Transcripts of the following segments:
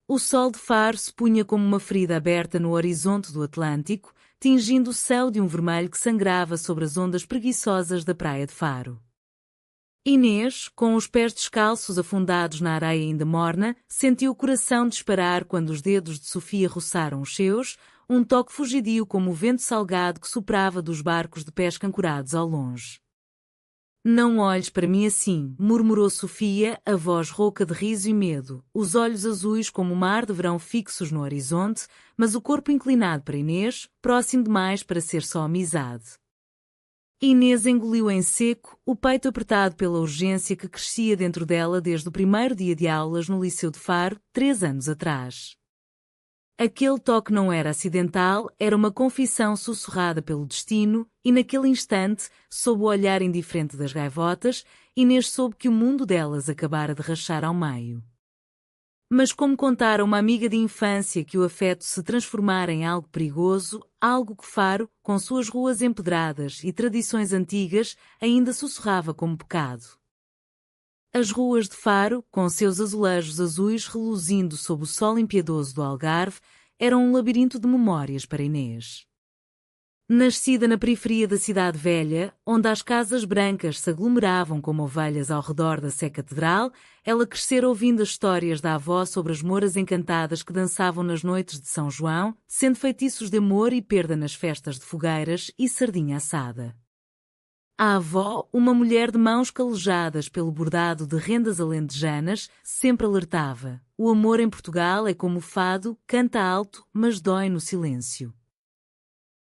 O sol de Faro se punha como uma ferida aberta no horizonte do Atlântico, tingindo o céu de um vermelho que sangrava sobre as ondas preguiçosas da praia de Faro. Inês, com os pés descalços afundados na areia ainda morna, sentiu o coração disparar quando os dedos de Sofia roçaram os seus, um toque fugidio como o vento salgado que soprava dos barcos de pesca ancorados ao longe. Não olhes para mim assim, murmurou Sofia, a voz rouca de riso e medo, os olhos azuis como o mar de verão fixos no horizonte, mas o corpo inclinado para Inês, próximo demais para ser só amizade. Inês engoliu em seco, o peito apertado pela urgência que crescia dentro dela desde o primeiro dia de aulas no Liceu de Faro, 3 anos atrás. Aquele toque não era acidental, era uma confissão sussurrada pelo destino, e naquele instante, sob o olhar indiferente das gaivotas, Inês soube que o mundo delas acabara de rachar ao meio. Mas como contara uma amiga de infância que o afeto se transformara em algo perigoso, algo que Faro, com suas ruas empedradas e tradições antigas, ainda sussurrava como pecado. As ruas de Faro, com seus azulejos azuis reluzindo sob o sol impiedoso do Algarve, eram um labirinto de memórias para Inês. Nascida na periferia da cidade velha, onde as casas brancas se aglomeravam como ovelhas ao redor da Sé Catedral, ela crescera ouvindo as histórias da avó sobre as mouras encantadas que dançavam nas noites de São João, sendo feitiços de amor e perda nas festas de fogueiras e sardinha assada. A avó, uma mulher de mãos calejadas pelo bordado de rendas alentejanas, sempre alertava: o amor em Portugal é como o fado, canta alto, mas dói no silêncio.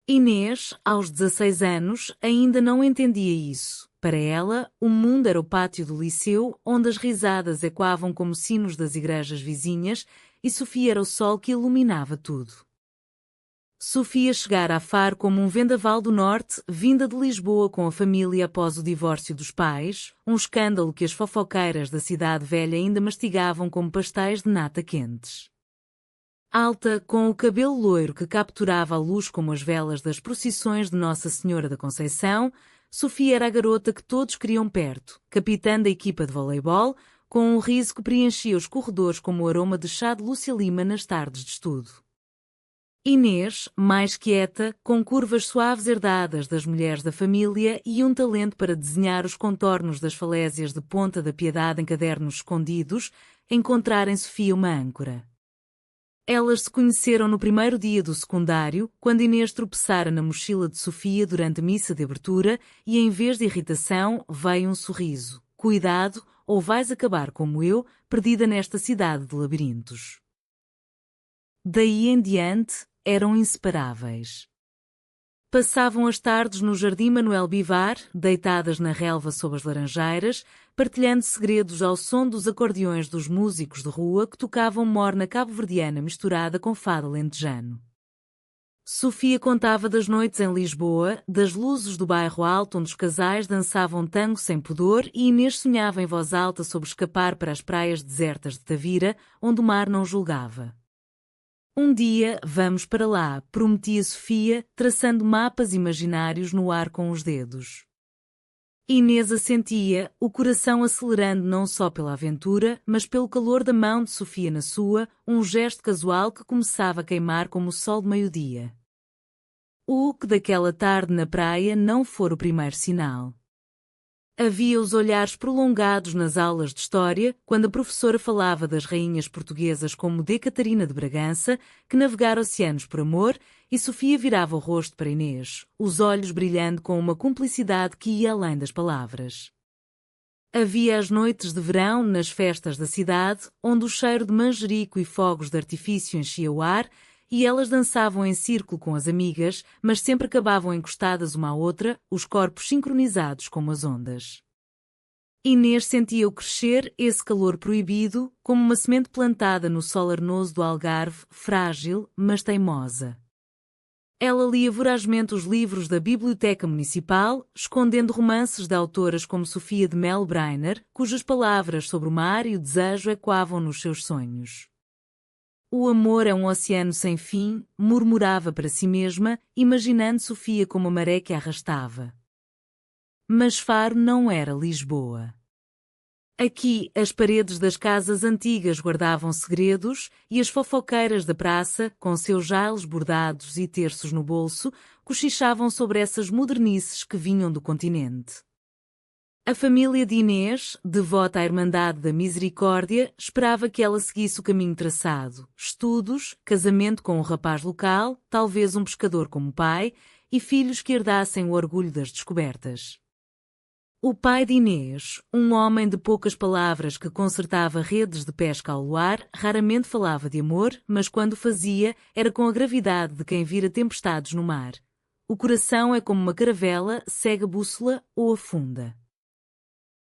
Inês, aos 16 anos, ainda não entendia isso. Para ela, o mundo era o pátio do liceu, onde as risadas ecoavam como sinos das igrejas vizinhas, e Sofia era o sol que iluminava tudo. Sofia chegara a Faro como um vendaval do norte, vinda de Lisboa com a família após o divórcio dos pais, um escândalo que as fofoqueiras da cidade velha ainda mastigavam como pastéis de nata quentes. Alta, com o cabelo loiro que capturava a luz como as velas das procissões de Nossa Senhora da Conceição, Sofia era a garota que todos queriam perto, capitã da equipa de voleibol, com um riso que preenchia os corredores como o aroma de chá de Lúcia Lima nas tardes de estudo. Inês, mais quieta, com curvas suaves herdadas das mulheres da família e um talento para desenhar os contornos das falésias de Ponta da Piedade em cadernos escondidos, encontrara em Sofia uma âncora. Elas se conheceram no primeiro dia do secundário, quando Inês tropeçara na mochila de Sofia durante a missa de abertura e, em vez de irritação, veio um sorriso. Cuidado, ou vais acabar como eu, perdida nesta cidade de labirintos. Daí em diante, eram inseparáveis. Passavam as tardes no Jardim Manuel Bivar, deitadas na relva sob as laranjeiras, partilhando segredos ao som dos acordeões dos músicos de rua que tocavam morna cabo-verdiana misturada com fado alentejano. Sofia contava das noites em Lisboa, das luzes do bairro alto onde os casais dançavam tango sem pudor e Inês sonhava em voz alta sobre escapar para as praias desertas de Tavira, onde o mar não julgava. Um dia vamos para lá, prometia Sofia, traçando mapas imaginários no ar com os dedos. Inês assentia, o coração acelerando não só pela aventura, mas pelo calor da mão de Sofia na sua, um gesto casual que começava a queimar como o sol de meio-dia. O que daquela tarde na praia não fora o primeiro sinal. Havia os olhares prolongados nas aulas de História, quando a professora falava das rainhas portuguesas como de Catarina de Bragança, que navegara oceanos por amor, e Sofia virava o rosto para Inês, os olhos brilhando com uma cumplicidade que ia além das palavras. Havia as noites de verão nas festas da cidade, onde o cheiro de manjerico e fogos de artifício enchia o ar, e elas dançavam em círculo com as amigas, mas sempre acabavam encostadas uma à outra, os corpos sincronizados como as ondas. Inês sentia-o crescer, esse calor proibido, como uma semente plantada no sol arenoso do Algarve, frágil, mas teimosa. Ela lia vorazmente os livros da Biblioteca Municipal, escondendo romances de autoras como Sofia de Mel Brainer, cujas palavras sobre o mar e o desejo ecoavam nos seus sonhos. O amor é um oceano sem fim, murmurava para si mesma, imaginando Sofia como a maré que a arrastava. Mas Faro não era Lisboa. Aqui, as paredes das casas antigas guardavam segredos e as fofoqueiras da praça, com seus jales bordados e terços no bolso, cochichavam sobre essas modernices que vinham do continente. A família de Inês, devota à Irmandade da Misericórdia, esperava que ela seguisse o caminho traçado: estudos, casamento com um rapaz local, talvez um pescador como pai, e filhos que herdassem o orgulho das descobertas. O pai de Inês, um homem de poucas palavras que consertava redes de pesca ao luar, raramente falava de amor, mas quando o fazia, era com a gravidade de quem vira tempestades no mar. O coração é como uma caravela, segue a bússola ou afunda.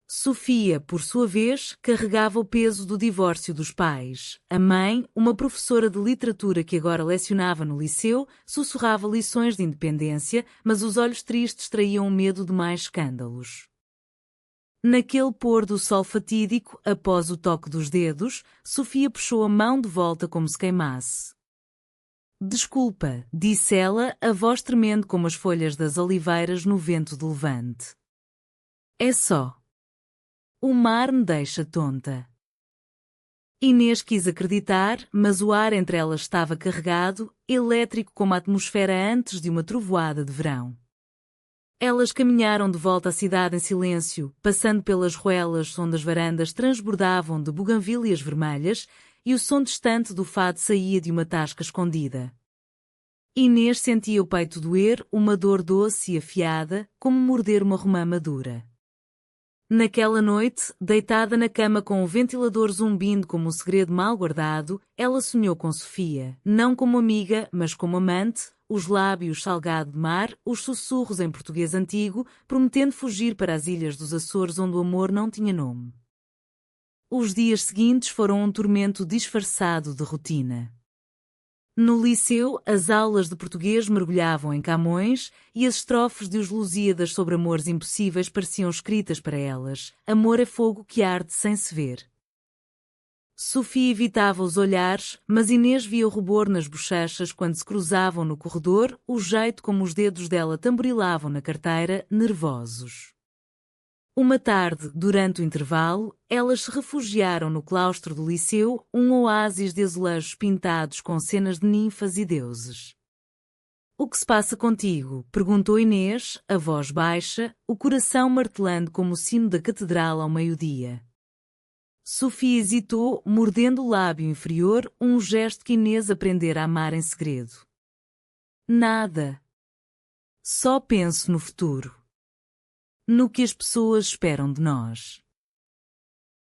Sofia, por sua vez, carregava o peso do divórcio dos pais. A mãe, uma professora de literatura que agora lecionava no liceu, sussurrava lições de independência, mas os olhos tristes traíam o medo de mais escândalos. Naquele pôr do sol fatídico, após o toque dos dedos, Sofia puxou a mão de volta como se queimasse. "Desculpa", disse ela, a voz tremendo como as folhas das oliveiras no vento de levante. "É só. O mar me deixa tonta." Inês quis acreditar, mas o ar entre elas estava carregado, elétrico como a atmosfera antes de uma trovoada de verão. Elas caminharam de volta à cidade em silêncio, passando pelas ruelas onde as varandas transbordavam de buganvílias vermelhas e o som distante do fado saía de uma tasca escondida. Inês sentia o peito doer, uma dor doce e afiada, como morder uma romã madura. Naquela noite, deitada na cama com o ventilador zumbindo como um segredo mal guardado, ela sonhou com Sofia, não como amiga, mas como amante, os lábios salgado de mar, os sussurros em português antigo, prometendo fugir para as ilhas dos Açores onde o amor não tinha nome. Os dias seguintes foram um tormento disfarçado de rotina. No liceu, as aulas de português mergulhavam em Camões e as estrofes de Os Lusíadas sobre amores impossíveis pareciam escritas para elas. Amor é fogo que arde sem se ver. Sofia evitava os olhares, mas Inês via o rubor nas bochechas quando se cruzavam no corredor, o jeito como os dedos dela tamborilavam na carteira, nervosos. Uma tarde, durante o intervalo, elas se refugiaram no claustro do liceu, um oásis de azulejos pintados com cenas de ninfas e deuses. "O que se passa contigo?", perguntou Inês, a voz baixa, o coração martelando como o sino da catedral ao meio-dia. Sofia hesitou, mordendo o lábio inferior, um gesto que Inês aprendera a amar em segredo. "Nada. Só penso no futuro. No que as pessoas esperam de nós."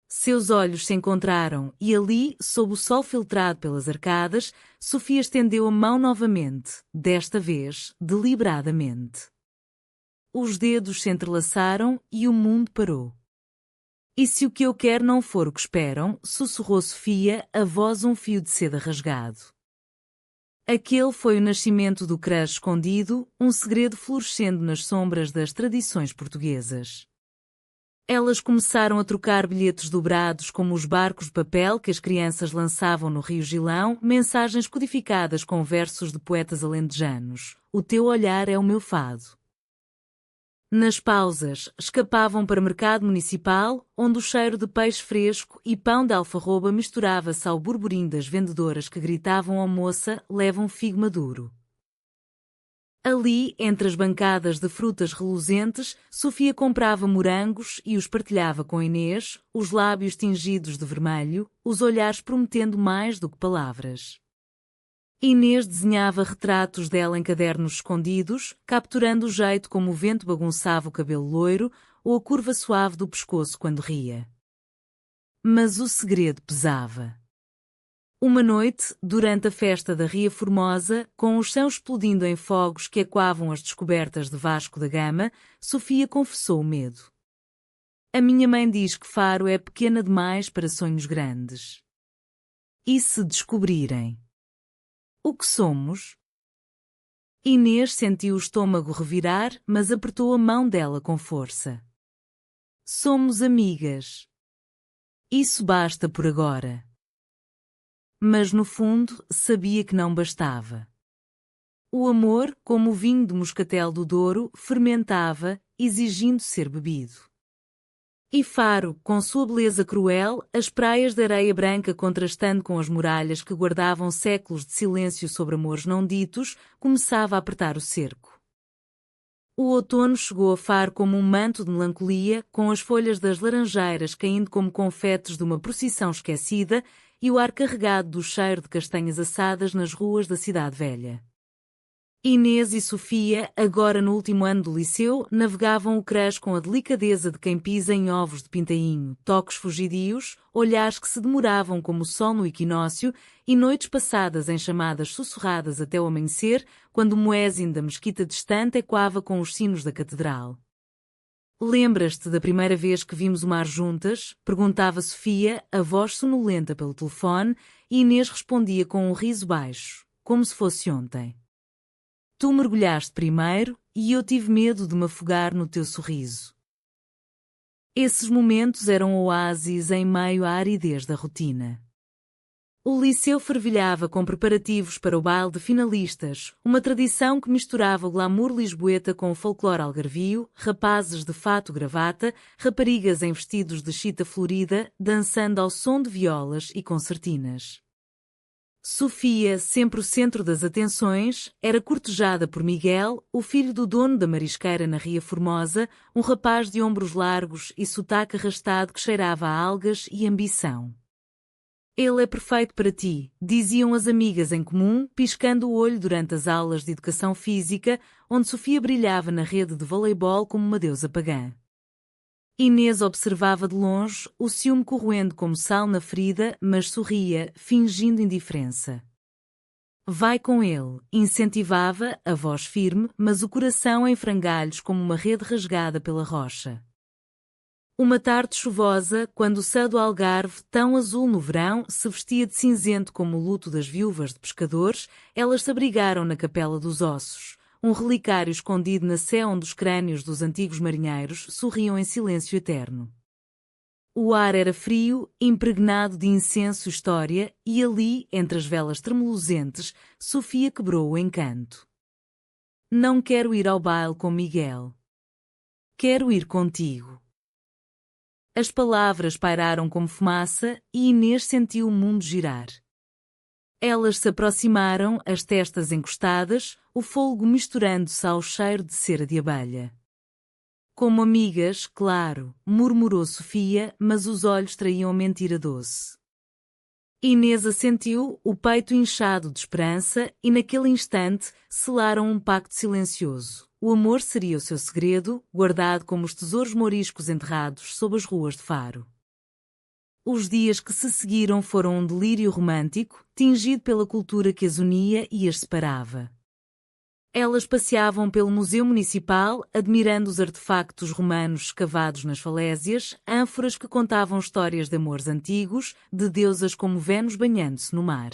Seus olhos se encontraram e ali, sob o sol filtrado pelas arcadas, Sofia estendeu a mão novamente, desta vez, deliberadamente. Os dedos se entrelaçaram e o mundo parou. "E se o que eu quero não for o que esperam?", sussurrou Sofia, a voz um fio de seda rasgado. Aquele foi o nascimento do crush escondido, um segredo florescendo nas sombras das tradições portuguesas. Elas começaram a trocar bilhetes dobrados como os barcos de papel que as crianças lançavam no Rio Gilão, mensagens codificadas com versos de poetas alentejanos. "O teu olhar é o meu fado." Nas pausas, escapavam para o mercado municipal, onde o cheiro de peixe fresco e pão de alfarroba misturava-se ao burburinho das vendedoras que gritavam à moça: "Leva um figo maduro." Ali, entre as bancadas de frutas reluzentes, Sofia comprava morangos e os partilhava com Inês, os lábios tingidos de vermelho, os olhares prometendo mais do que palavras. Inês desenhava retratos dela em cadernos escondidos, capturando o jeito como o vento bagunçava o cabelo loiro ou a curva suave do pescoço quando ria. Mas o segredo pesava. Uma noite, durante a festa da Ria Formosa, com o chão explodindo em fogos que ecoavam as descobertas de Vasco da Gama, Sofia confessou o medo. "A minha mãe diz que Faro é pequena demais para sonhos grandes. E se descobrirem o que somos?" Inês sentiu o estômago revirar, mas apertou a mão dela com força. "Somos amigas. Isso basta por agora." Mas no fundo, sabia que não bastava. O amor, como o vinho de moscatel do Douro, fermentava, exigindo ser bebido. E Faro, com sua beleza cruel, as praias de areia branca contrastando com as muralhas que guardavam séculos de silêncio sobre amores não ditos, começava a apertar o cerco. O outono chegou a Faro como um manto de melancolia, com as folhas das laranjeiras caindo como confetes de uma procissão esquecida e o ar carregado do cheiro de castanhas assadas nas ruas da cidade velha. Inês e Sofia, agora no último ano do liceu, navegavam o Cres com a delicadeza de quem pisa em ovos de pintainho, toques fugidios, olhares que se demoravam como o sol no equinócio e noites passadas em chamadas sussurradas até o amanhecer, quando o muezzin da mesquita distante ecoava com os sinos da catedral. Lembras-te da primeira vez que vimos o mar juntas? Perguntava Sofia, a voz sonolenta pelo telefone, e Inês respondia com um riso baixo, como se fosse ontem. Tu mergulhaste primeiro e eu tive medo de me afogar no teu sorriso. Esses momentos eram oásis em meio à aridez da rotina. O liceu fervilhava com preparativos para o baile de finalistas, uma tradição que misturava o glamour lisboeta com o folclore algarvio, rapazes de fato gravata, raparigas em vestidos de chita florida, dançando ao som de violas e concertinas. Sofia, sempre o centro das atenções, era cortejada por Miguel, o filho do dono da marisqueira na Ria Formosa, um rapaz de ombros largos e sotaque arrastado que cheirava a algas e ambição. Ele é perfeito para ti, diziam as amigas em comum, piscando o olho durante as aulas de educação física, onde Sofia brilhava na rede de voleibol como uma deusa pagã. Inês observava de longe, o ciúme corroendo como sal na ferida, mas sorria, fingindo indiferença. Vai com ele, incentivava, a voz firme, mas o coração em frangalhos como uma rede rasgada pela rocha. Uma tarde chuvosa, quando o céu do Algarve, tão azul no verão, se vestia de cinzento como o luto das viúvas de pescadores, elas se abrigaram na Capela dos Ossos, um relicário escondido na sé onde os crânios dos antigos marinheiros sorriam em silêncio eterno. O ar era frio, impregnado de incenso e história, e ali, entre as velas tremulosentes, Sofia quebrou o encanto. Não quero ir ao baile com Miguel. Quero ir contigo. As palavras pairaram como fumaça e Inês sentiu o mundo girar. Elas se aproximaram, as testas encostadas, o fôlego misturando-se ao cheiro de cera de abelha. Como amigas, claro, murmurou Sofia, mas os olhos traíam a mentira doce. Inês assentiu, o peito inchado de esperança, e naquele instante selaram um pacto silencioso. O amor seria o seu segredo, guardado como os tesouros mouriscos enterrados sob as ruas de Faro. Os dias que se seguiram foram um delírio romântico, tingido pela cultura que as unia e as separava. Elas passeavam pelo Museu Municipal, admirando os artefactos romanos escavados nas falésias, ânforas que contavam histórias de amores antigos, de deusas como Vênus banhando-se no mar.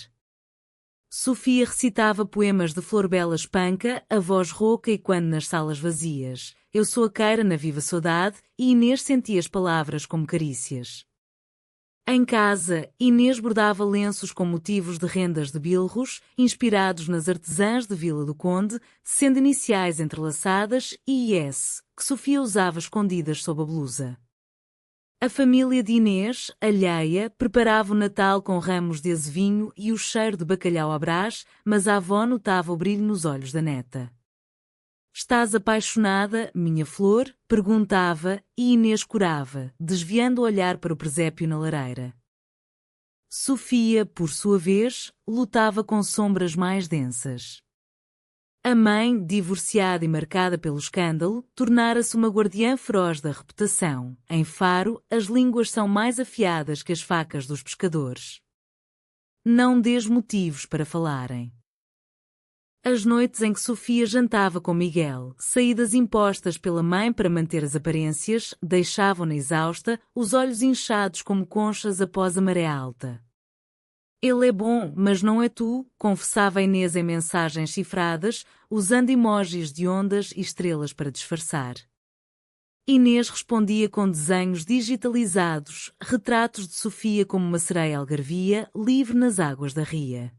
Sofia recitava poemas de Florbela Espanca, a voz rouca e quando nas salas vazias. Eu sou a queira na viva saudade, e Inês sentia as palavras como carícias. Em casa, Inês bordava lenços com motivos de rendas de bilros, inspirados nas artesãs de Vila do Conde, sendo iniciais entrelaçadas e IS, que Sofia usava escondidas sob a blusa. A família de Inês, alheia, preparava o Natal com ramos de azevinho e o cheiro de bacalhau à brás, mas a avó notava o brilho nos olhos da neta. Estás apaixonada, minha flor? Perguntava, e Inês corava, desviando o olhar para o presépio na lareira. Sofia, por sua vez, lutava com sombras mais densas. A mãe, divorciada e marcada pelo escândalo, tornara-se uma guardiã feroz da reputação. Em Faro, as línguas são mais afiadas que as facas dos pescadores. Não dês motivos para falarem. As noites em que Sofia jantava com Miguel, saídas impostas pela mãe para manter as aparências, deixavam-na exausta, os olhos inchados como conchas após a maré alta. Ele é bom, mas não é tu, confessava Inês em mensagens cifradas, usando emojis de ondas e estrelas para disfarçar. Inês respondia com desenhos digitalizados, retratos de Sofia como uma sereia algarvia, livre nas águas da ria.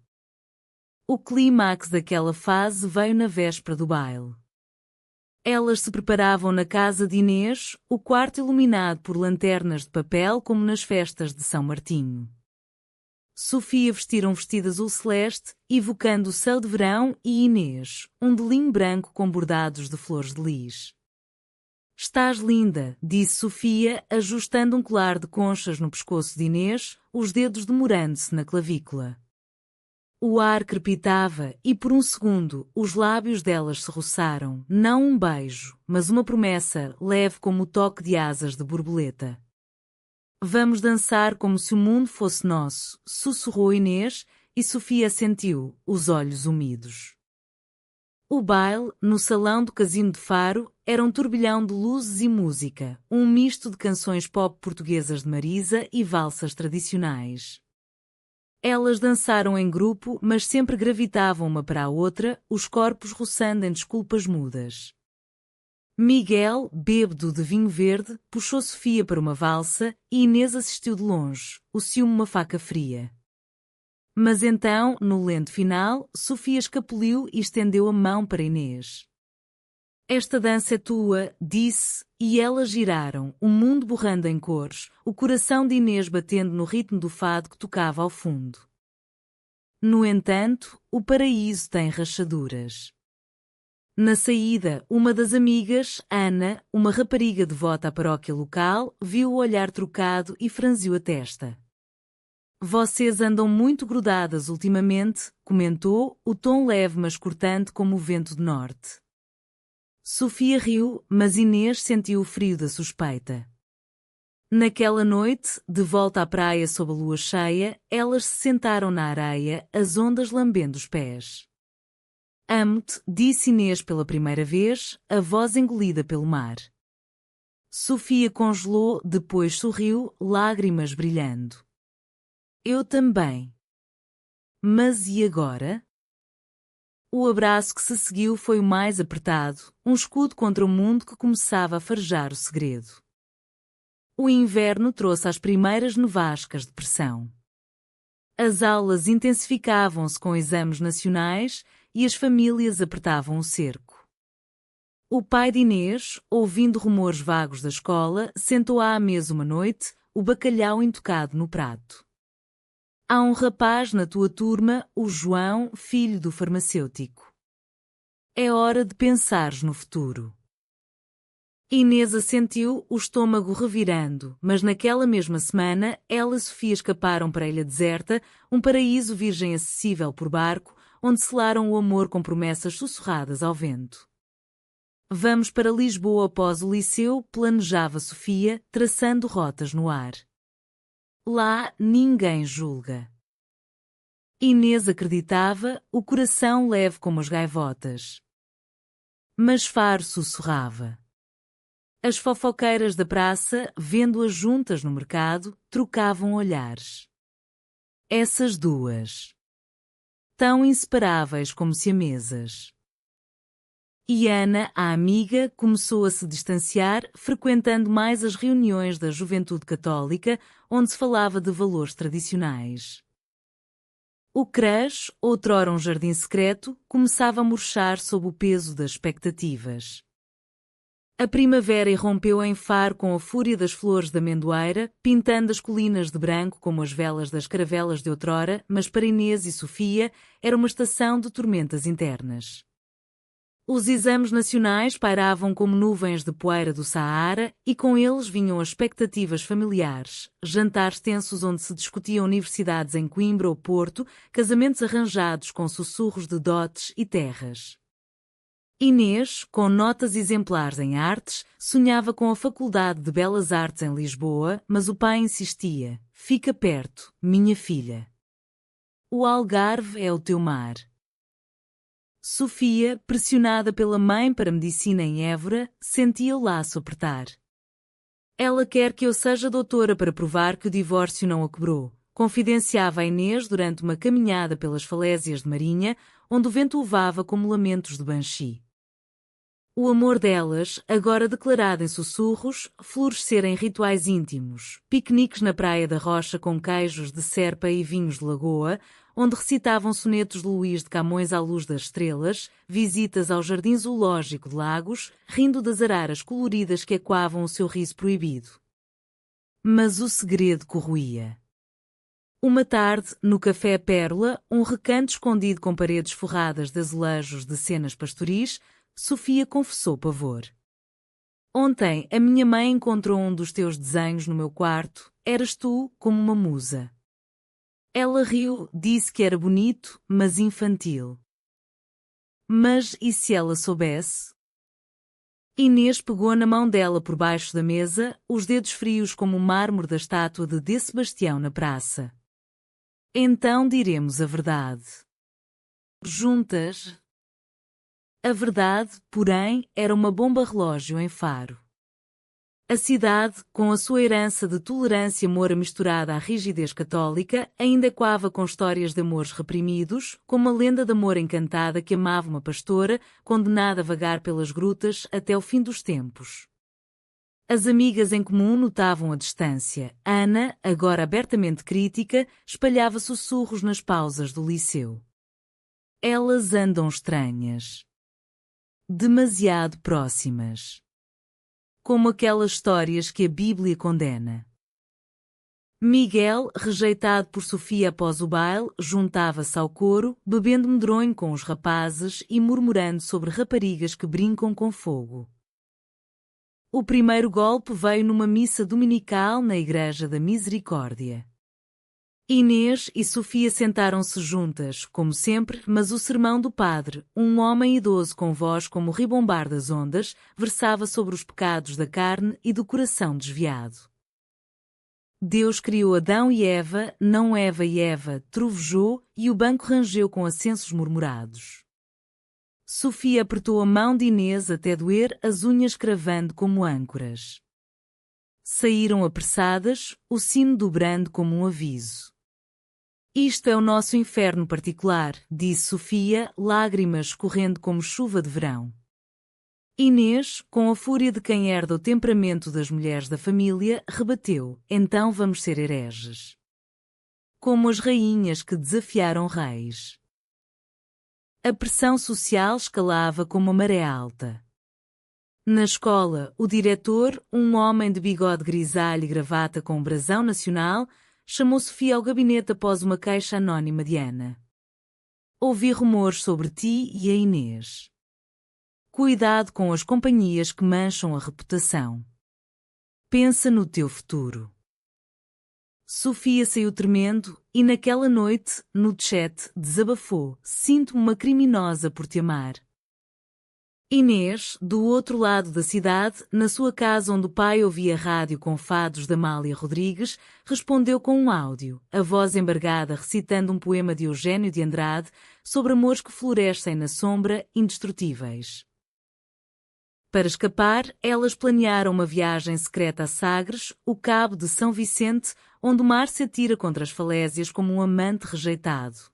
O clímax daquela fase veio na véspera do baile. Elas se preparavam na casa de Inês, o quarto iluminado por lanternas de papel como nas festas de São Martinho. Sofia vestira um vestido azul celeste, evocando o céu de verão, e Inês, um de linho branco com bordados de flores de lis. Estás linda, disse Sofia, ajustando um colar de conchas no pescoço de Inês, os dedos demorando-se na clavícula. O ar crepitava e por um segundo os lábios delas se roçaram, não um beijo, mas uma promessa leve como o toque de asas de borboleta. Vamos dançar como se o mundo fosse nosso, sussurrou Inês, e Sofia assentiu, os olhos úmidos. O baile, no salão do Casino de Faro, era um turbilhão de luzes e música, um misto de canções pop portuguesas de Marisa e valsas tradicionais. Elas dançaram em grupo, mas sempre gravitavam uma para a outra, os corpos roçando em desculpas mudas. Miguel, bêbado de vinho verde, puxou Sofia para uma valsa e Inês assistiu de longe, o ciúme uma faca fria. Mas então, no lento final, Sofia escapuliu e estendeu a mão para Inês. Esta dança é tua, disse, e elas giraram, o mundo borrando em cores, o coração de Inês batendo no ritmo do fado que tocava ao fundo. No entanto, o paraíso tem rachaduras. Na saída, uma das amigas, Ana, uma rapariga devota à paróquia local, viu o olhar trocado e franziu a testa. Vocês andam muito grudadas ultimamente, comentou, o tom leve mas cortante como o vento do norte. Sofia riu, mas Inês sentiu o frio da suspeita. Naquela noite, de volta à praia sob a lua cheia, elas se sentaram na areia, as ondas lambendo os pés. Amo-te, disse Inês pela primeira vez, a voz engolida pelo mar. Sofia congelou, depois sorriu, lágrimas brilhando. Eu também. Mas e agora? O abraço que se seguiu foi o mais apertado, um escudo contra o mundo que começava a farejar o segredo. O inverno trouxe as primeiras nevascas de pressão. As aulas intensificavam-se com exames nacionais e as famílias apertavam o cerco. O pai de Inês, ouvindo rumores vagos da escola, sentou-a à mesa uma noite, o bacalhau intocado no prato. Há um rapaz na tua turma, o João, filho do farmacêutico. É hora de pensares no futuro. Inês assentiu, o estômago revirando, mas naquela mesma semana, ela e Sofia escaparam para a ilha deserta, um paraíso virgem acessível por barco, onde selaram o amor com promessas sussurradas ao vento. Vamos para Lisboa após o liceu, planejava Sofia, traçando rotas no ar. Lá ninguém julga. Inês acreditava, o coração leve como as gaivotas. Mas Faro sussurrava. As fofoqueiras da praça, vendo-as juntas no mercado, trocavam olhares. Essas duas. Tão inseparáveis como siamesas. E Ana, a amiga, começou a se distanciar, frequentando mais as reuniões da juventude católica, onde se falava de valores tradicionais. O crush, outrora um jardim secreto, começava a murchar sob o peso das expectativas. A primavera irrompeu em Faro com a fúria das flores da amendoeira, pintando as colinas de branco como as velas das caravelas de outrora, mas para Inês e Sofia era uma estação de tormentas internas. Os exames nacionais pairavam como nuvens de poeira do Saara e com eles vinham as expectativas familiares, jantares tensos onde se discutiam universidades em Coimbra ou Porto, casamentos arranjados com sussurros de dotes e terras. Inês, com notas exemplares em artes, sonhava com a Faculdade de Belas Artes em Lisboa, mas o pai insistia, fica perto, minha filha. O Algarve é o teu mar. Sofia, pressionada pela mãe para medicina em Évora, sentia o laço apertar. Ela quer que eu seja doutora para provar que o divórcio não a quebrou, confidenciava a Inês durante uma caminhada pelas falésias de Marinha, onde o vento levava como lamentos de Banshee. O amor delas, agora declarado em sussurros, florescera em rituais íntimos, piqueniques na praia da Rocha com queijos de serpa e vinhos de lagoa, onde recitavam sonetos de Luís de Camões à luz das estrelas, visitas ao Jardim Zoológico de Lagos, rindo das araras coloridas que ecoavam o seu riso proibido. Mas o segredo corroía. Uma tarde, no Café Pérola, um recanto escondido com paredes forradas de azulejos de cenas pastoris, Sofia confessou pavor. Ontem a minha mãe encontrou um dos teus desenhos no meu quarto. Eras tu, como uma musa. Ela riu, disse que era bonito, mas infantil. Mas e se ela soubesse? Inês pegou na mão dela por baixo da mesa, os dedos frios como o mármore da estátua de D. Sebastião na praça. Então diremos a verdade. Juntas. A verdade, porém, era uma bomba relógio em Faro. A cidade, com a sua herança de tolerância moura misturada à rigidez católica, ainda ecoava com histórias de amores reprimidos, como a lenda de amor encantada que amava uma pastora, condenada a vagar pelas grutas até o fim dos tempos. As amigas em comum notavam a distância. Ana, agora abertamente crítica, espalhava sussurros nas pausas do liceu. Elas andam estranhas. Demasiado próximas. Como aquelas histórias que a Bíblia condena. Miguel, rejeitado por Sofia após o baile, juntava-se ao coro, bebendo medronho com os rapazes e murmurando sobre raparigas que brincam com fogo. O primeiro golpe veio numa missa dominical na Igreja da Misericórdia. Inês e Sofia sentaram-se juntas, como sempre, mas o sermão do padre, um homem idoso com voz como o ribombar das ondas, versava sobre os pecados da carne e do coração desviado. Deus criou Adão e Eva, não Eva e Eva, trovejou, e o banco rangeu com ascensos murmurados. Sofia apertou a mão de Inês até doer, as unhas cravando como âncoras. Saíram apressadas, o sino dobrando como um aviso. Isto é o nosso inferno particular, disse Sofia, lágrimas correndo como chuva de verão. Inês, com a fúria de quem herda o temperamento das mulheres da família, rebateu: então vamos ser hereges. Como as rainhas que desafiaram reis. A pressão social escalava como a maré alta. Na escola, o diretor, um homem de bigode grisalho e gravata com um brasão nacional, chamou Sofia ao gabinete após uma queixa anónima de Ana. Ouvi rumores sobre ti e a Inês. Cuidado com as companhias que mancham a reputação. Pensa no teu futuro. Sofia saiu tremendo e naquela noite, no chat, desabafou: sinto-me uma criminosa por te amar. Inês, do outro lado da cidade, na sua casa onde o pai ouvia rádio com fados de Amália Rodrigues, respondeu com um áudio, a voz embargada recitando um poema de Eugênio de Andrade sobre amores que florescem na sombra, indestrutíveis. Para escapar, elas planearam uma viagem secreta a Sagres, o cabo de São Vicente, onde o mar se atira contra as falésias como um amante rejeitado.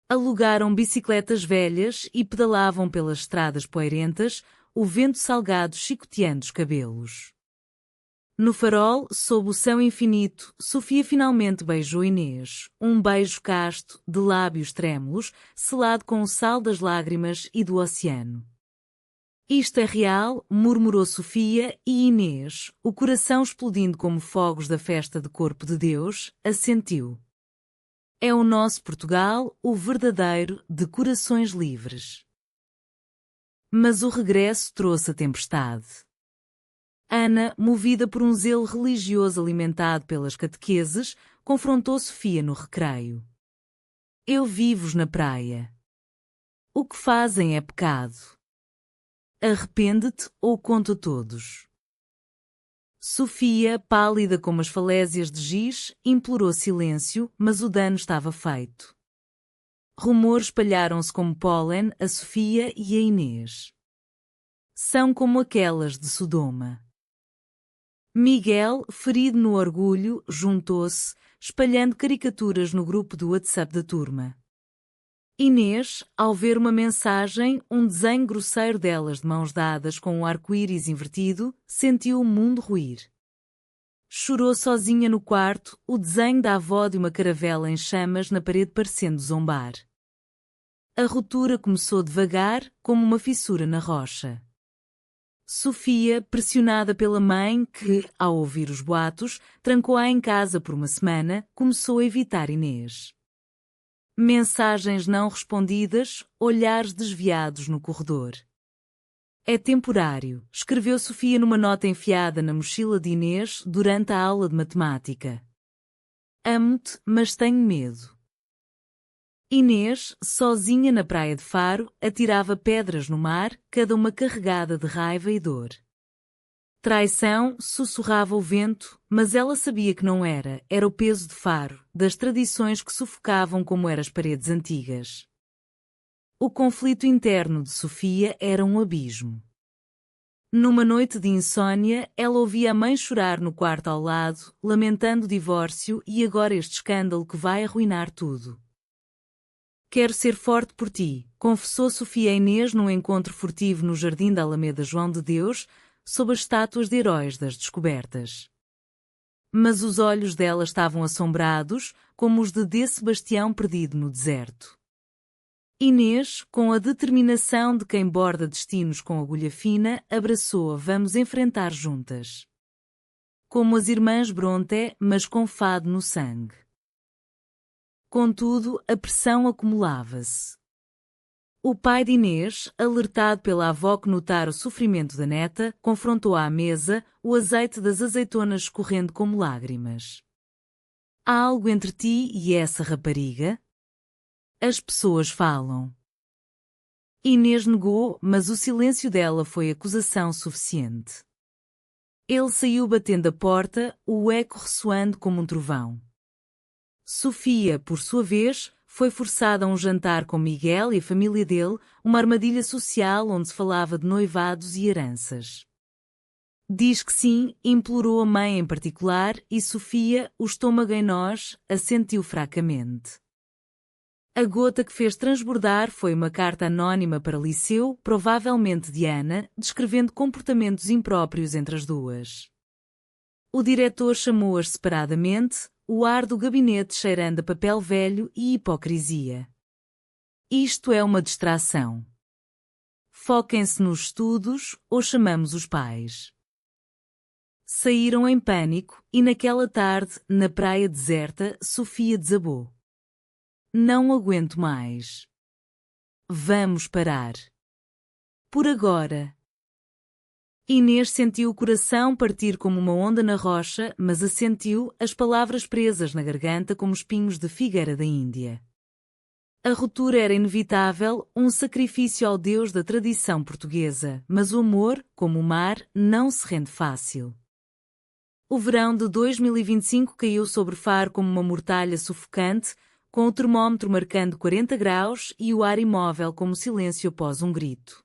Alugaram bicicletas velhas e pedalavam pelas estradas poeirentas, o vento salgado chicoteando os cabelos. No farol, sob o céu infinito, Sofia finalmente beijou Inês, um beijo casto, de lábios trêmulos, selado com o sal das lágrimas e do oceano. Isto é real, murmurou Sofia, e Inês, o coração explodindo como fogos da festa de Corpo de Deus, assentiu. É o nosso Portugal, o verdadeiro, de corações livres. Mas o regresso trouxe a tempestade. Ana, movida por um zelo religioso alimentado pelas catequeses, confrontou Sofia no recreio. Eu vi-vos na praia. O que fazem é pecado. Arrepende-te ou conta a todos. Sofia, pálida como as falésias de giz, implorou silêncio, mas o dano estava feito. Rumores espalharam-se como pólen a Sofia e a Inês. São como aquelas de Sodoma. Miguel, ferido no orgulho, juntou-se, espalhando caricaturas no grupo do WhatsApp da turma. Inês, ao ver uma mensagem, um desenho grosseiro delas de mãos dadas com um arco-íris invertido, sentiu o mundo ruir. Chorou sozinha no quarto, o desenho da avó de uma caravela em chamas na parede parecendo zombar. A ruptura começou devagar, como uma fissura na rocha. Sofia, pressionada pela mãe que, ao ouvir os boatos, trancou-a em casa por uma semana, começou a evitar Inês. Mensagens não respondidas, olhares desviados no corredor. É temporário, escreveu Sofia numa nota enfiada na mochila de Inês durante a aula de matemática. Amo-te, mas tenho medo. Inês, sozinha na praia de Faro, atirava pedras no mar, cada uma carregada de raiva e dor. Traição, sussurrava o vento, mas ela sabia que não era o peso de Faro, das tradições que sufocavam como eram as paredes antigas. O conflito interno de Sofia era um abismo. Numa noite de insônia, ela ouvia a mãe chorar no quarto ao lado, lamentando o divórcio e agora este escândalo que vai arruinar tudo. Quero ser forte por ti, confessou Sofia a Inês num encontro furtivo no jardim da Alameda João de Deus, sob as estátuas de heróis das descobertas. Mas os olhos dela estavam assombrados, como os de Sebastião perdido no deserto. Inês, com a determinação de quem borda destinos com agulha fina, abraçou-a. Vamos enfrentar juntas. Como as irmãs Brontë, mas com fado no sangue. Contudo, a pressão acumulava-se. O pai de Inês, alertado pela avó que notara o sofrimento da neta, confrontou-a à mesa, o azeite das azeitonas escorrendo como lágrimas. Há algo entre ti e essa rapariga? As pessoas falam. Inês negou, mas o silêncio dela foi acusação suficiente. Ele saiu batendo a porta, o eco ressoando como um trovão. Sofia, por sua vez, foi forçada a um jantar com Miguel e a família dele, uma armadilha social onde se falava de noivados e heranças. Diz que sim, implorou a mãe em particular, e Sofia, o estômago em nós, assentiu fracamente. A gota que fez transbordar foi uma carta anónima para Liceu, provavelmente de Ana, descrevendo comportamentos impróprios entre as duas. O diretor chamou-as separadamente, o ar do gabinete cheirando a papel velho e hipocrisia. Isto é uma distração. Foquem-se nos estudos, ou chamamos os pais. Saíram em pânico, e naquela tarde, na praia deserta, Sofia desabou. Não aguento mais. Vamos parar. Por agora. Inês sentiu o coração partir como uma onda na rocha, mas assentiu, as palavras presas na garganta como espinhos de figueira da Índia. A ruptura era inevitável, um sacrifício ao Deus da tradição portuguesa, mas o amor, como o mar, não se rende fácil. O verão de 2025 caiu sobre Faro como uma mortalha sufocante, com o termómetro marcando 40 graus e o ar imóvel como silêncio após um grito.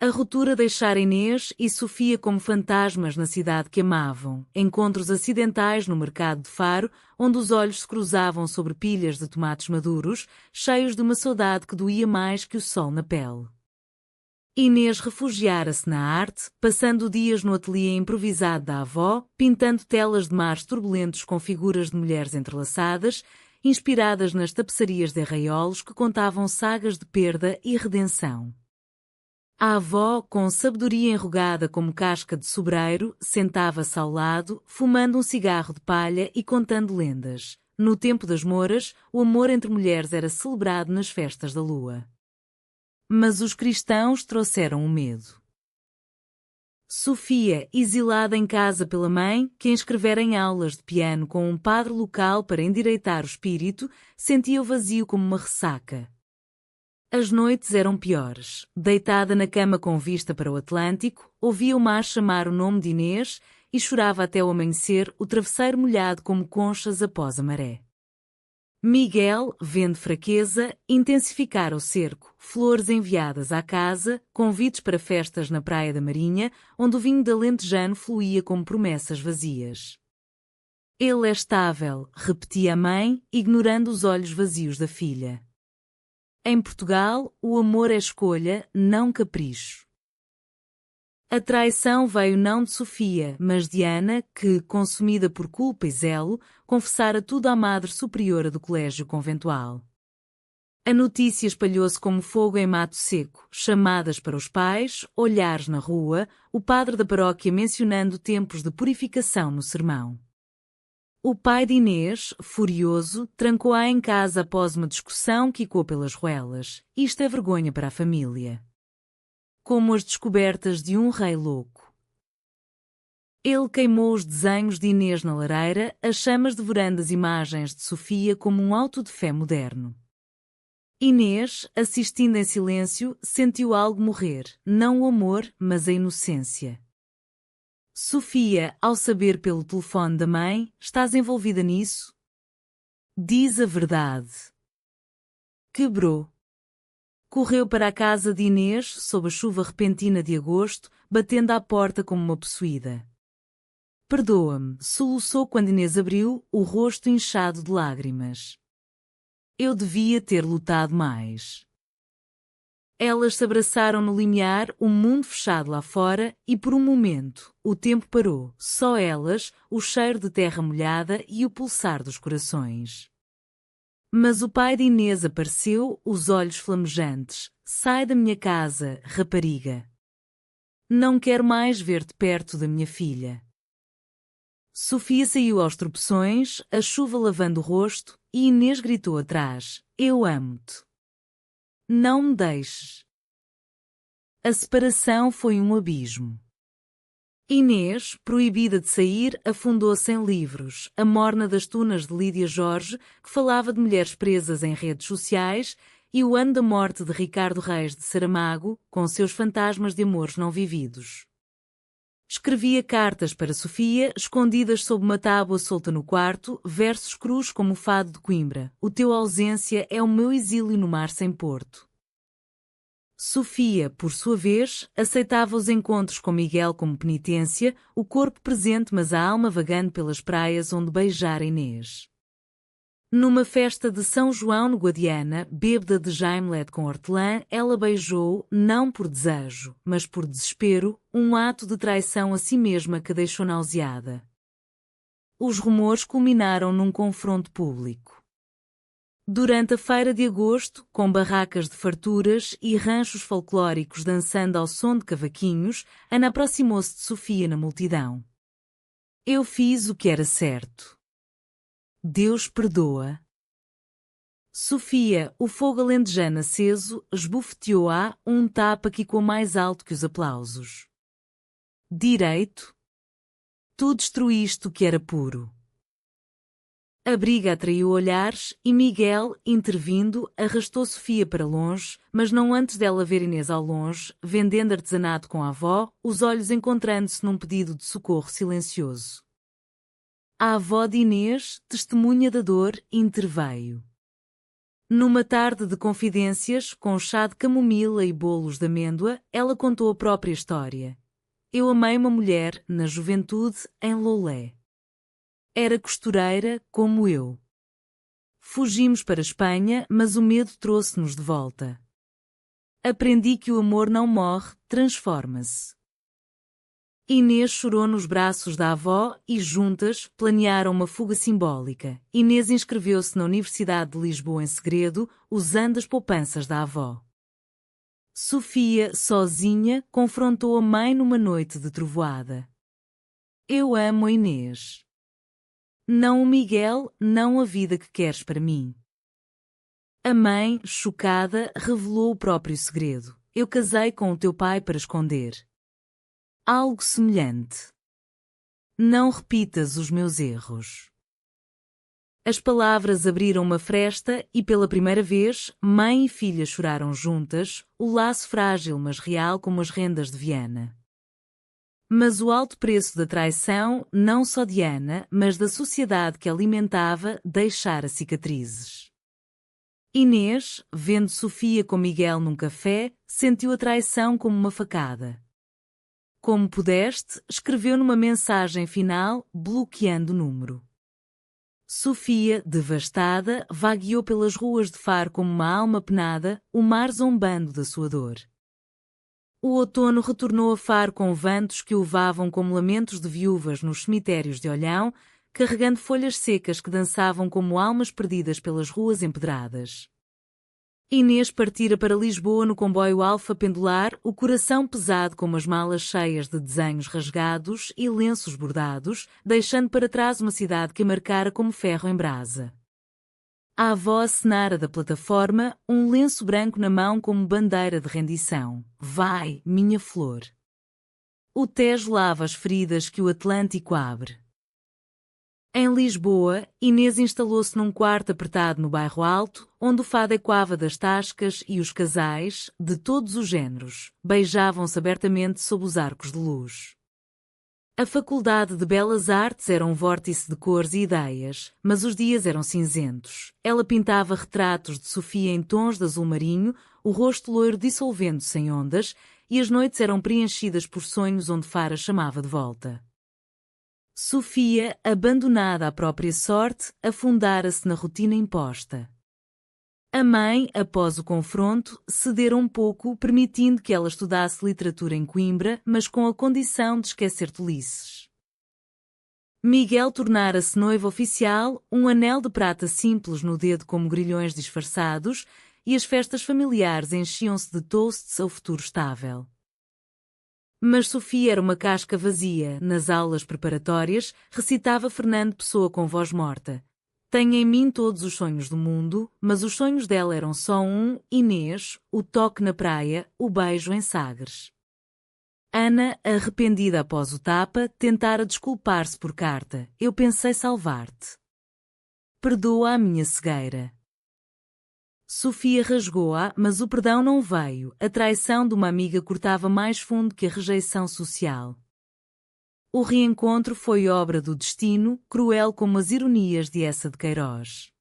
A ruptura deixara Inês e Sofia como fantasmas na cidade que amavam, encontros acidentais no mercado de Faro, onde os olhos se cruzavam sobre pilhas de tomates maduros, cheios de uma saudade que doía mais que o sol na pele. Inês refugiara-se na arte, passando dias no ateliê improvisado da avó, pintando telas de mares turbulentos com figuras de mulheres entrelaçadas, inspiradas nas tapeçarias de arraiolos que contavam sagas de perda e redenção. A avó, com sabedoria enrugada como casca de sobreiro, sentava-se ao lado, fumando um cigarro de palha e contando lendas. No tempo das Mouras, o amor entre mulheres era celebrado nas festas da lua. Mas os cristãos trouxeram o medo. Sofia, exilada em casa pela mãe, que a inscrevera em aulas de piano com um padre local para endireitar o espírito, sentia o vazio como uma ressaca. As noites eram piores. Deitada na cama com vista para o Atlântico, ouvia o mar chamar o nome de Inês e chorava até o amanhecer, o travesseiro molhado como conchas após a maré. Miguel, vendo fraqueza, intensificara o cerco, flores enviadas à casa, convites para festas na Praia da Marinha, onde o vinho de alentejano fluía como promessas vazias. Ele é estável, repetia a mãe, ignorando os olhos vazios da filha. Em Portugal, o amor é escolha, não capricho. A traição veio não de Sofia, mas de Ana, que, consumida por culpa e zelo, confessara tudo à Madre Superiora do colégio conventual. A notícia espalhou-se como fogo em mato seco, chamadas para os pais, olhares na rua, o padre da paróquia mencionando tempos de purificação no sermão. O pai de Inês, furioso, trancou-a em casa após uma discussão que ecoou pelas ruelas. Isto é vergonha para a família. Como as descobertas de um rei louco. Ele queimou os desenhos de Inês na lareira, as chamas devorando as imagens de Sofia como um auto de fé moderno. Inês, assistindo em silêncio, sentiu algo morrer, não o amor, mas a inocência. Sofia, ao saber pelo telefone da mãe, estás envolvida nisso? Diz a verdade. Quebrou. Correu para a casa de Inês, sob a chuva repentina de agosto, batendo à porta como uma possuída. Perdoa-me, soluçou quando Inês abriu, o rosto inchado de lágrimas. Eu devia ter lutado mais. Elas se abraçaram no limiar, o mundo fechado lá fora, e por um momento, o tempo parou, só elas, o cheiro de terra molhada e o pulsar dos corações. Mas o pai de Inês apareceu, os olhos flamejantes. Sai da minha casa, rapariga. Não quero mais ver-te perto da minha filha. Sofia saiu aos tropeções, a chuva lavando o rosto, e Inês gritou atrás: Eu amo-te. Não me deixes. A separação foi um abismo. Inês, proibida de sair, afundou-se em livros, A Morna das Tunas de Lídia Jorge, que falava de mulheres presas em redes sociais, e O Ano da Morte de Ricardo Reis de Saramago, com seus fantasmas de amores não vividos. Escrevia cartas para Sofia, escondidas sob uma tábua solta no quarto, versos crus como o fado de Coimbra: O teu ausência é o meu exílio no mar sem porto. Sofia, por sua vez, aceitava os encontros com Miguel como penitência, o corpo presente mas a alma vagando pelas praias onde beijara Inês. Numa festa de São João no Guadiana, bêbeda de Jaimlet com hortelã, ela beijou, não por desejo, mas por desespero, um ato de traição a si mesma que a deixou nauseada. Os rumores culminaram num confronto público. Durante a feira de agosto, com barracas de farturas e ranchos folclóricos dançando ao som de cavaquinhos, Ana aproximou-se de Sofia na multidão. Eu fiz o que era certo. Deus perdoa. Sofia, o fogo alentejano aceso, esbofeteou-a, um tapa que ecoou mais alto que os aplausos. Direito? Tu destruíste o que era puro. A briga atraiu olhares e Miguel, intervindo, arrastou Sofia para longe, mas não antes dela ver Inês ao longe, vendendo artesanato com a avó, os olhos encontrando-se num pedido de socorro silencioso. A avó de Inês, testemunha da dor, interveio. Numa tarde de confidências, com chá de camomila e bolos de amêndoa, ela contou a própria história. Eu amei uma mulher, na juventude, em Loulé. Era costureira, como eu. Fugimos para a Espanha, mas o medo trouxe-nos de volta. Aprendi que o amor não morre, transforma-se. Inês chorou nos braços da avó e, juntas, planearam uma fuga simbólica. Inês inscreveu-se na Universidade de Lisboa em segredo, usando as poupanças da avó. Sofia, sozinha, confrontou a mãe numa noite de trovoada. Eu amo a Inês. Não o Miguel, não a vida que queres para mim. A mãe, chocada, revelou o próprio segredo. Eu casei com o teu pai para esconder algo semelhante. Não repitas os meus erros. As palavras abriram uma fresta e pela primeira vez, mãe e filha choraram juntas, o laço frágil mas real como as rendas de Viana. Mas o alto preço da traição, não só de Ana, mas da sociedade que alimentava, deixara cicatrizes. Inês, vendo Sofia com Miguel num café, sentiu a traição como uma facada. Como pudeste, escreveu numa mensagem final, bloqueando o número. Sofia, devastada, vagueou pelas ruas de Faro como uma alma penada, o mar zombando da sua dor. O outono retornou a Faro com ventos que o levavam como lamentos de viúvas nos cemitérios de Olhão, carregando folhas secas que dançavam como almas perdidas pelas ruas empedradas. Inês partira para Lisboa no comboio Alfa Pendular, o coração pesado como as malas cheias de desenhos rasgados e lenços bordados, deixando para trás uma cidade que a marcara como ferro em brasa. A avó acenara da plataforma, um lenço branco na mão como bandeira de rendição. Vai, minha flor. O Tejo lava as feridas que o Atlântico abre. Em Lisboa, Inês instalou-se num quarto apertado no bairro Alto, onde o fado ecoava das tascas e os casais, de todos os géneros, beijavam-se abertamente sob os arcos de luz. A Faculdade de Belas Artes era um vórtice de cores e ideias, mas os dias eram cinzentos. Ela pintava retratos de Sofia em tons de azul marinho, o rosto loiro dissolvendo-se em ondas, e as noites eram preenchidas por sonhos onde Fara chamava de volta. Sofia, abandonada à própria sorte, afundara-se na rotina imposta. A mãe, após o confronto, cedera um pouco, permitindo que ela estudasse literatura em Coimbra, mas com a condição de esquecer tolices. Miguel tornara-se noivo oficial, um anel de prata simples no dedo como grilhões disfarçados, e as festas familiares enchiam-se de toasts ao futuro estável. Mas Sofia era uma casca vazia. Nas aulas preparatórias, recitava Fernando Pessoa com voz morta. Tenho em mim todos os sonhos do mundo, mas os sonhos dela eram só um, Inês, o toque na praia, o beijo em Sagres. Ana, arrependida após o tapa, tentara desculpar-se por carta. Eu pensei salvar-te. Perdoa a minha cegueira. Sofia rasgou-a, mas o perdão não veio. A traição de uma amiga cortava mais fundo que a rejeição social. O reencontro foi obra do destino, cruel como as ironias de Eça de Queiroz.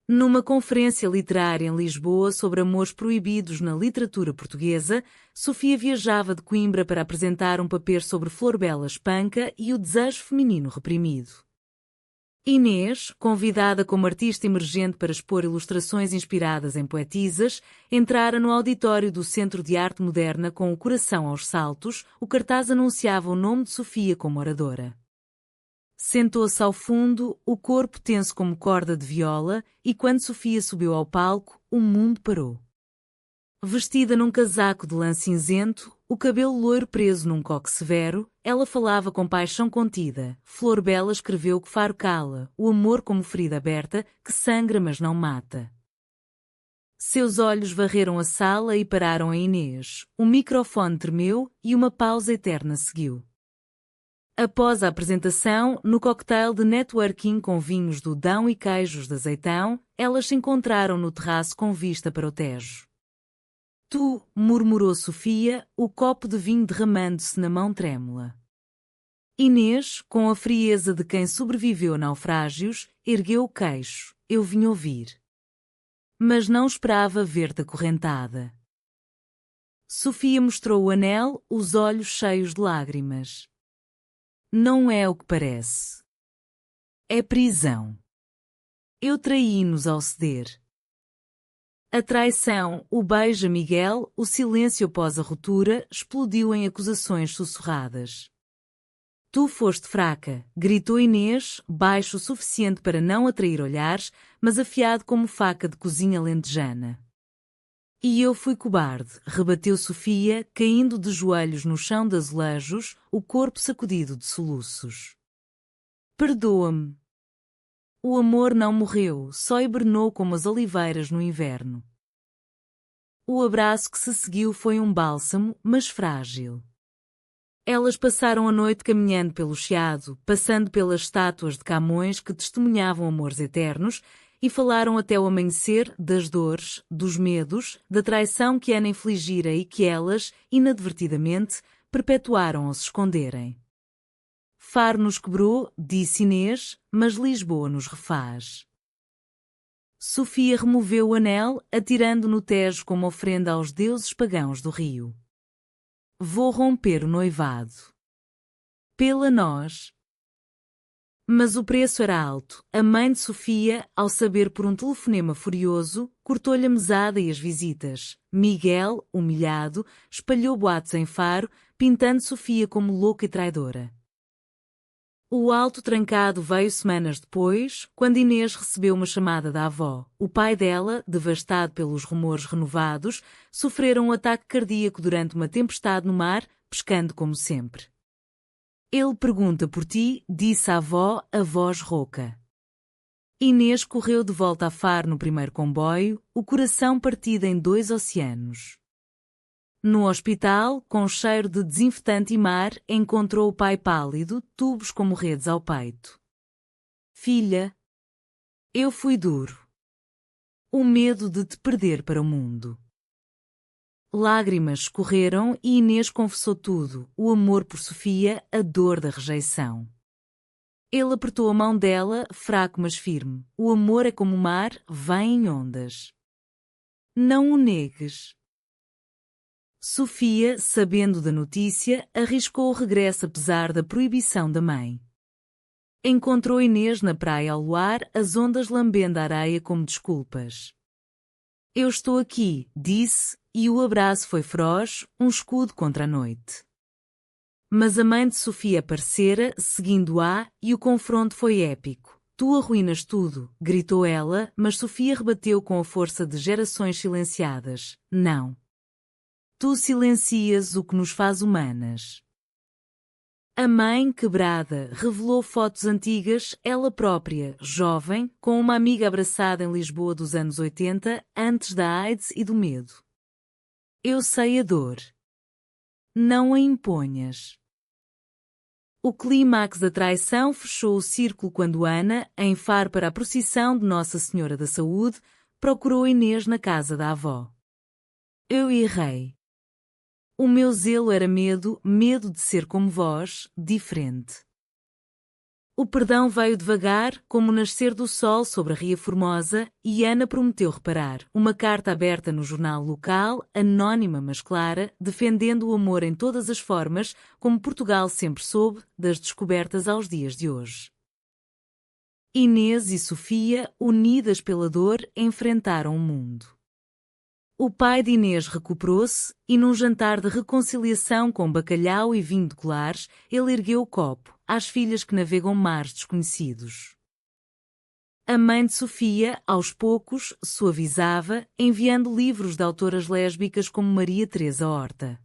Numa conferência literária em Lisboa sobre amores proibidos na literatura portuguesa, Sofia viajava de Coimbra para apresentar um paper sobre Florbela Espanca e o desejo feminino reprimido. Inês, convidada como artista emergente para expor ilustrações inspiradas em poetisas, entrara no auditório do Centro de Arte Moderna com o coração aos saltos. O cartaz anunciava o nome de Sofia como oradora. Sentou-se ao fundo, o corpo tenso como corda de viola, e quando Sofia subiu ao palco, o mundo parou. Vestida num casaco de lã cinzento, o cabelo loiro preso num coque severo, ela falava com paixão contida. Florbela escreveu que Faro cala, o amor como ferida aberta, que sangra mas não mata. Seus olhos varreram a sala e pararam em Inês. O microfone tremeu e uma pausa eterna seguiu. Após a apresentação, no cocktail de networking com vinhos do Dão e queijos de azeitão, elas se encontraram no terraço com vista para o Tejo. Tu, murmurou Sofia, o copo de vinho derramando-se na mão trêmula. Inês, com a frieza de quem sobreviveu a naufrágios, ergueu o queixo. Eu vim ouvir. Mas não esperava ver-te acorrentada. Sofia mostrou o anel, os olhos cheios de lágrimas. Não é o que parece. É prisão. Eu traí-nos ao ceder. A traição, o beijo a Miguel, o silêncio após a ruptura, explodiu em acusações sussurradas. Tu foste fraca, gritou Inês, baixo o suficiente para não atrair olhares, mas afiado como faca de cozinha lentejana. E eu fui cobarde, rebateu Sofia, caindo de joelhos no chão de azulejos, o corpo sacudido de soluços. Perdoa-me. O amor não morreu, só hibernou como as oliveiras no inverno. O abraço que se seguiu foi um bálsamo, mas frágil. Elas passaram a noite caminhando pelo Chiado, passando pelas estátuas de Camões que testemunhavam amores eternos, e falaram até o amanhecer das dores, dos medos, da traição que Ana infligira e que elas, inadvertidamente, perpetuaram ao se esconderem. Faro nos quebrou, disse Inês, mas Lisboa nos refaz. Sofia removeu o anel, atirando no Tejo como ofrenda aos deuses pagãos do rio. Vou romper o noivado. Pela nós. Mas o preço era alto. A mãe de Sofia, ao saber por um telefonema furioso, cortou-lhe a mesada e as visitas. Miguel, humilhado, espalhou boatos em Faro, pintando Sofia como louca e traidora. O alto trancado veio semanas depois, quando Inês recebeu uma chamada da avó. O pai dela, devastado pelos rumores renovados, sofrera um ataque cardíaco durante uma tempestade no mar, pescando como sempre. Ele pergunta por ti, disse a avó, a voz rouca. Inês correu de volta a Faro no primeiro comboio, o coração partido em 2 oceanos. No hospital, com cheiro de desinfetante e mar, encontrou o pai pálido, tubos como redes ao peito. Filha, eu fui duro. O medo de te perder para o mundo. Lágrimas escorreram e Inês confessou tudo, o amor por Sofia, a dor da rejeição. Ele apertou a mão dela, fraco mas firme. O amor é como o mar, vem em ondas. Não o negues. Sofia, sabendo da notícia, arriscou o regresso apesar da proibição da mãe. Encontrou Inês na praia ao luar, as ondas lambendo a areia como desculpas. Eu estou aqui, disse, e o abraço foi feroz, um escudo contra a noite. Mas a mãe de Sofia aparecera, seguindo-a, e o confronto foi épico. Tu arruínas tudo, gritou ela, mas Sofia rebateu com a força de gerações silenciadas. Não. Tu silencias o que nos faz humanas. A mãe, quebrada, revelou fotos antigas, ela própria, jovem, com uma amiga abraçada em Lisboa dos anos 80, antes da AIDS e do medo. Eu sei a dor. Não a imponhas. O clímax da traição fechou o círculo quando Ana, em Faro para a procissão de Nossa Senhora da Saúde, procurou Inês na casa da avó. Eu errei. O meu zelo era medo de ser como vós, diferente. O perdão veio devagar, como o nascer do sol sobre a Ria Formosa, e Ana prometeu reparar. Uma carta aberta no jornal local, anónima mas clara, defendendo o amor em todas as formas, como Portugal sempre soube, das descobertas aos dias de hoje. Inês e Sofia, unidas pela dor, enfrentaram o mundo. O pai de Inês recuperou-se, e num jantar de reconciliação com bacalhau e vinho de colares, ele ergueu o copo, às filhas que navegam mares desconhecidos. A mãe de Sofia, aos poucos, suavizava, enviando livros de autoras lésbicas como Maria Teresa Horta.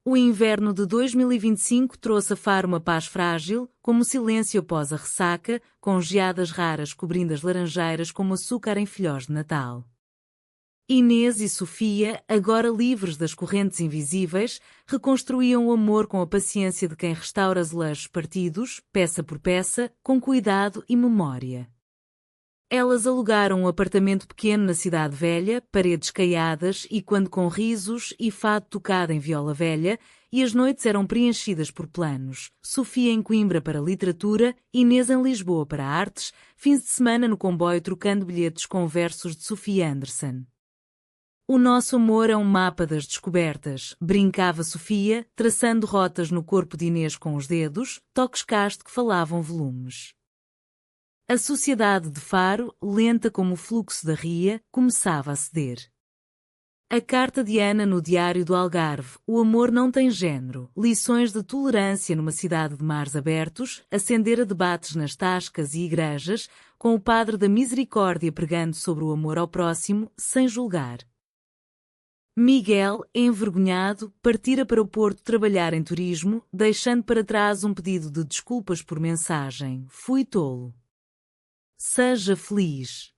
O inverno de 2025 trouxe a Faro uma paz frágil, como o silêncio após a ressaca, com geadas raras cobrindo as laranjeiras como açúcar em filhós de Natal. Inês e Sofia, agora livres das correntes invisíveis, reconstruíam o amor com a paciência de quem restaura azulejos partidos, peça por peça, com cuidado e memória. Elas alugaram um apartamento pequeno na cidade velha, paredes caiadas e quando com risos e fado tocado em viola velha, e as noites eram preenchidas por planos. Sofia em Coimbra para literatura, Inês em Lisboa para artes, fins de semana no comboio trocando bilhetes com versos de Sofia Anderson. O nosso amor é um mapa das descobertas, brincava Sofia, traçando rotas no corpo de Inês com os dedos, toques casto que falavam volumes. A sociedade de Faro, lenta como o fluxo da ria, começava a ceder. A carta de Ana no Diário do Algarve, o amor não tem género, lições de tolerância numa cidade de mares abertos, acendera debates nas tascas e igrejas, com o padre da misericórdia pregando sobre o amor ao próximo, sem julgar. Miguel, envergonhado, partira para o Porto trabalhar em turismo, deixando para trás um pedido de desculpas por mensagem. Fui tolo. Seja feliz.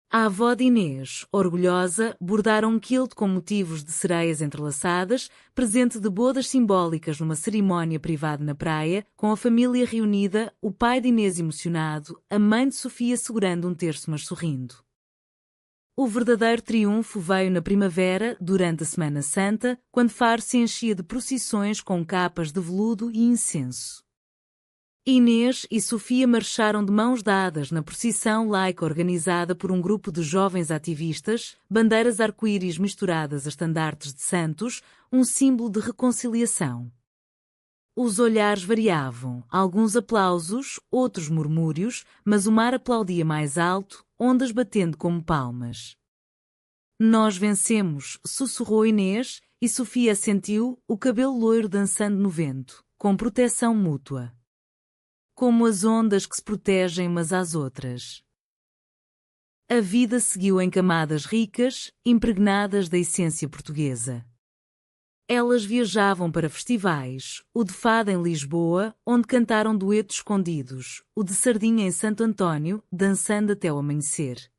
A avó de Inês, orgulhosa, bordara um quilt com motivos de sereias entrelaçadas, presente de bodas simbólicas numa cerimónia privada na praia, com a família reunida, o pai de Inês emocionado, a mãe de Sofia segurando um terço mas sorrindo. O verdadeiro triunfo veio na primavera, durante a Semana Santa, quando Faro se enchia de procissões com capas de veludo e incenso. Inês e Sofia marcharam de mãos dadas na procissão laica organizada por um grupo de jovens ativistas, bandeiras arco-íris misturadas a estandartes de santos, um símbolo de reconciliação. Os olhares variavam, alguns aplausos, outros murmúrios, mas o mar aplaudia mais alto, ondas batendo como palmas. Nós vencemos, sussurrou Inês, e Sofia sentiu o cabelo loiro dançando no vento, com proteção mútua. Como as ondas que se protegem umas às outras. A vida seguiu em camadas ricas, impregnadas da essência portuguesa. Elas viajavam para festivais, o de fado em Lisboa, onde cantaram duetos escondidos, o de sardinha em Santo António, dançando até o amanhecer.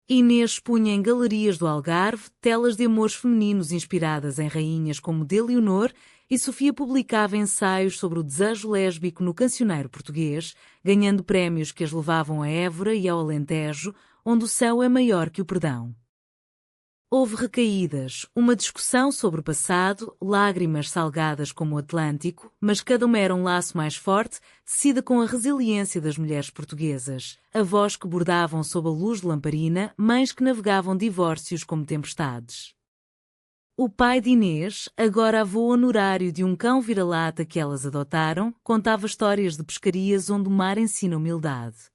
Inês expunha em galerias do Algarve telas de amores femininos inspiradas em rainhas como de Leonor, e Sofia publicava ensaios sobre o desejo lésbico no cancioneiro português, ganhando prémios que as levavam a Évora e ao Alentejo, onde o céu é maior que o perdão. Houve recaídas, uma discussão sobre o passado, lágrimas salgadas como o Atlântico, mas cada uma era um laço mais forte, tecida com a resiliência das mulheres portuguesas, avós que bordavam sob a luz de lamparina, mães que navegavam divórcios como tempestades. O pai de Inês, agora avô honorário de um cão vira-lata que elas adotaram, contava histórias de pescarias onde o mar ensina humildade.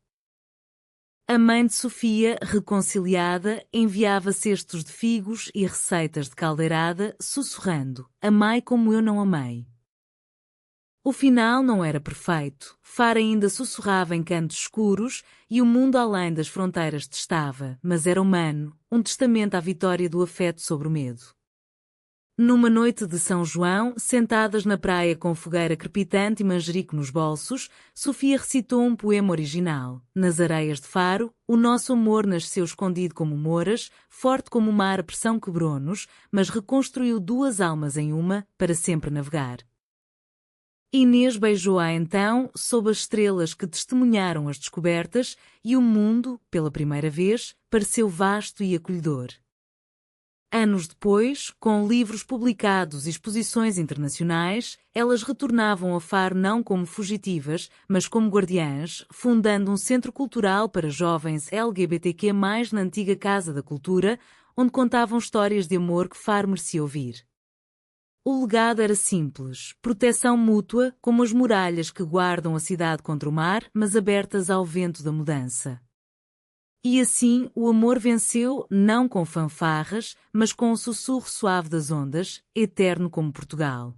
A mãe de Sofia, reconciliada, enviava cestos de figos e receitas de caldeirada, sussurrando: "Amai como eu não amei." O final não era perfeito, Faro ainda sussurrava em cantos escuros e o mundo além das fronteiras testava, mas era humano, um testamento à vitória do afeto sobre o medo. Numa noite de São João, sentadas na praia com fogueira crepitante e manjerico nos bolsos, Sofia recitou um poema original. Nas areias de Faro, o nosso amor nasceu escondido como moras, forte como o mar a pressão quebrou-nos, mas reconstruiu duas almas em uma, para sempre navegar. Inês beijou-a então, sob as estrelas que testemunharam as descobertas, e o mundo, pela primeira vez, pareceu vasto e acolhedor. Anos depois, com livros publicados e exposições internacionais, elas retornavam a Faro não como fugitivas, mas como guardiãs, fundando um centro cultural para jovens LGBTQ+, na antiga Casa da Cultura, onde contavam histórias de amor que Faro merecia ouvir. O legado era simples, proteção mútua, como as muralhas que guardam a cidade contra o mar, mas abertas ao vento da mudança. E assim o amor venceu não com fanfarras, mas com o sussurro suave das ondas, eterno como Portugal.